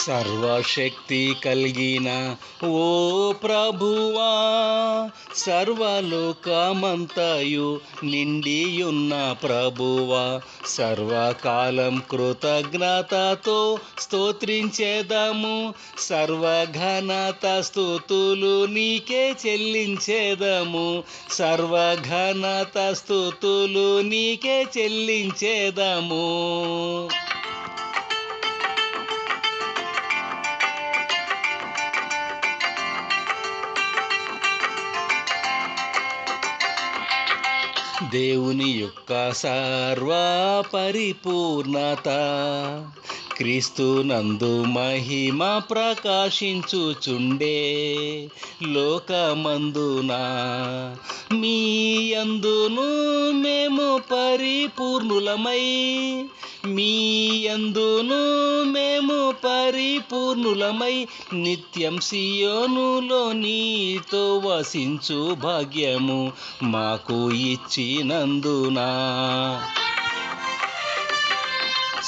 సర్వశక్తి కలిగిన ఓ ప్రభువా, సర్వలోకమంతయు నిండియున్న ప్రభువా, సర్వకాలం కృతజ్ఞతతో స్తోత్రించేదము. సర్వఘనత స్తుతులు నీకే చెల్లించేదము. సర్వఘనత స్తుతులు నీకే చెల్లించేదము. దేవుని యొక్క సర్వ పరిపూర్ణత క్రీస్తునందు మహిమ ప్రకాశించుచుండే లోకమందున మీ యందును మేము పరిపూర్ణులమై, మీ యందును మేము పరిపూర్ణులమై నిత్యం సియోనులో నీతో వసించు భాగ్యము మాకు ఇచ్చినందునా.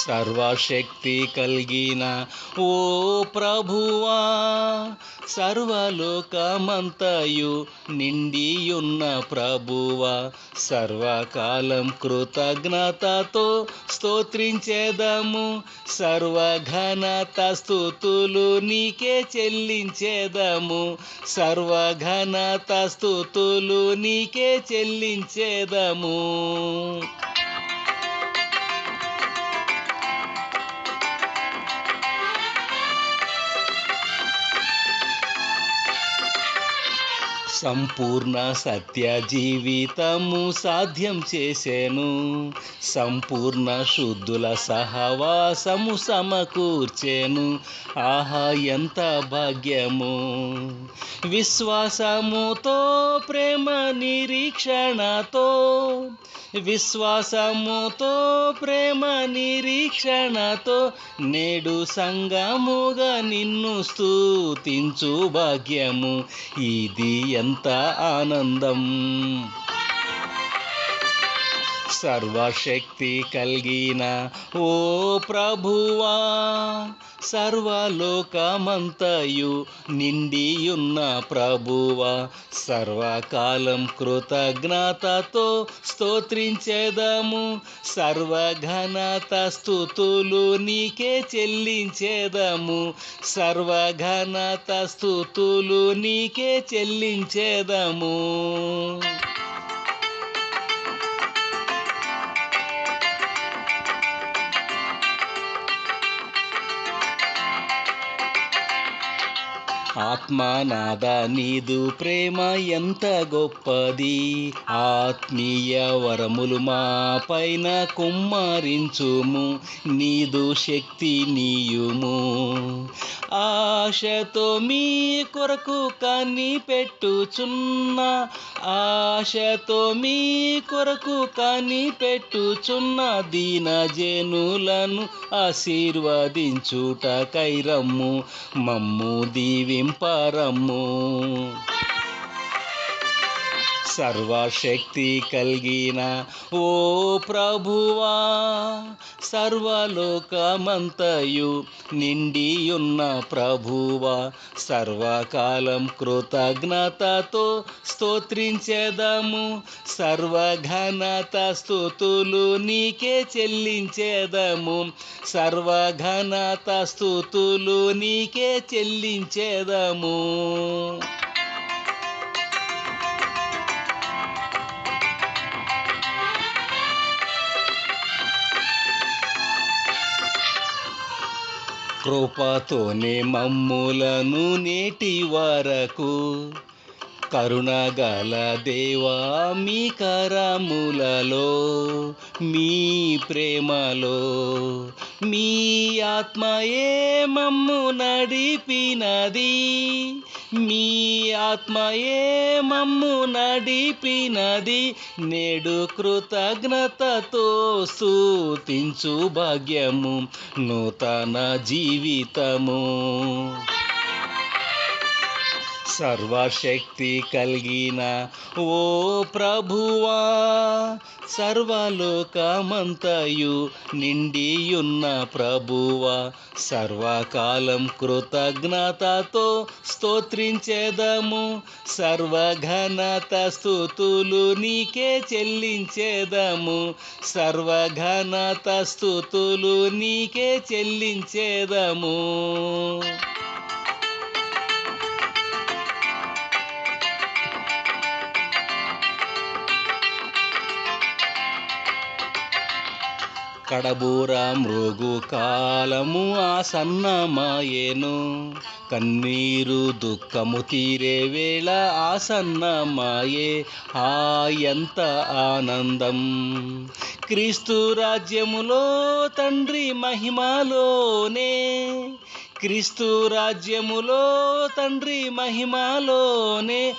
సర్వశక్తి కలిగిన ఓ ప్రభువా, సర్వలోకమంతయు నిండియున్న ప్రభువా, సర్వకాలం కృతజ్ఞతతో స్తోత్రించేదము. సర్వఘనత స్తుతులు నీకే చెల్లించేదము. సర్వఘనత స్తుతులు నీకే చెల్లించేదము. సంపూర్ణ సత్య జీవితము సాధ్యం చేసెను. సంపూర్ణ శుద్ధుల సహవాసము సమకూర్చెను. ఆహా ఎంత భాగ్యము! విశ్వాసముతో ప్రేమ నిరీక్షణతో, విశ్వాసముతో ప్రేమ నిరీక్షణతో నేడు సంగముగా నిన్ను స్తుతించు భాగ్యము. ఇది ఎంత ఆనందం! సర్వశక్తి కలిగిన ఓ ప్రభువా, సర్వలోకమంతయు నిండియున్న ప్రభువా, సర్వకాలం కృతజ్ఞతతో స్తోత్రించేదము. సర్వఘనత స్తుతులు నీకే చెల్లించేదము. సర్వఘనత స్తుతులు నీకే చెల్లించేదము. ఆత్మనాద నీదు ప్రేమ ఎంత గొప్పది! ఆత్మీయ వరములు మా పైన కుమ్మరించుము. నీదు శక్తి నీయుము. ఆశతో మీ కొరకు కనిపెట్టుచున్న, ఆశతో మీ కొరకు కనిపెట్టుచున్న దీనజనులను ఆశీర్వదించుటకై రమ్ము. మమ్ము దీవింపరమ్ము. సర్వశక్తి కలిగిన ఓ ప్రభువా, సర్వలోకమంతయు నిండియున్న ప్రభువా, సర్వకాలం కృతజ్ఞతతో స్తోత్రించేదము. సర్వఘనత స్తుతులు నీకే చెల్లించేదము. సర్వఘనత స్తుతులు నీకే చెల్లించేదము. కృపతోనే మమ్ములను నేటి వరకు కరుణగల దేవా మీ కరములలో, మీ ప్రేమలో మీ ఆత్మయే మమ్ము నడిపినది. మీ ఆత్మయే మమ్ము నడిపినది. నేడు కృతజ్ఞతతో స్తుతించు భాగ్యము, నూతన జీవితము. సర్వశక్తి కలిగిన ఓ ప్రభువా, సర్వలోకమంతయు నిండియున్న ప్రభువా, సర్వకాలం కృతజ్ఞతతో స్తోత్రించేదము, సర్వఘనత స్తుతులు నీకే చెల్లించేదము, సర్వఘనత స్తుతులు నీకే చెల్లించేదము. కడబూర మృగు కాలము ఆసన్నమాయెను, కన్నీరు దుఃఖము తీరే వేళ ఆసన్నమాయే. ఎంత ఆనందం క్రీస్తు రాజ్యములో తండ్రి మహిమలోనే, క్రీస్తు రాజ్యములో తండ్రి మహిమలోనే,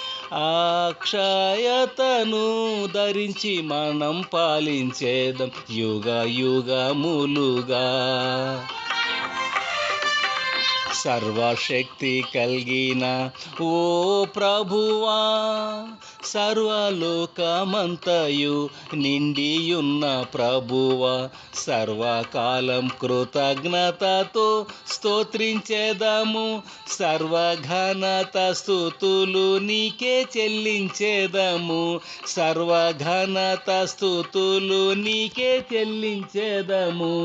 అక్షయతను ధరించి మనం పాలించేదం యుగ యుగములుగా. సర్వశక్తి కలిగిన ఓ ప్రభువా, సర్వలోకమంతయు నిండియున్న ప్రభువా, సర్వకాలం కృతజ్ఞతతో స్తోత్రించేదము, సర్వఘనత స్తుతులు నీకే చెల్లించేదము, సర్వఘనత స్తుతులు నీకే చెల్లించేదము.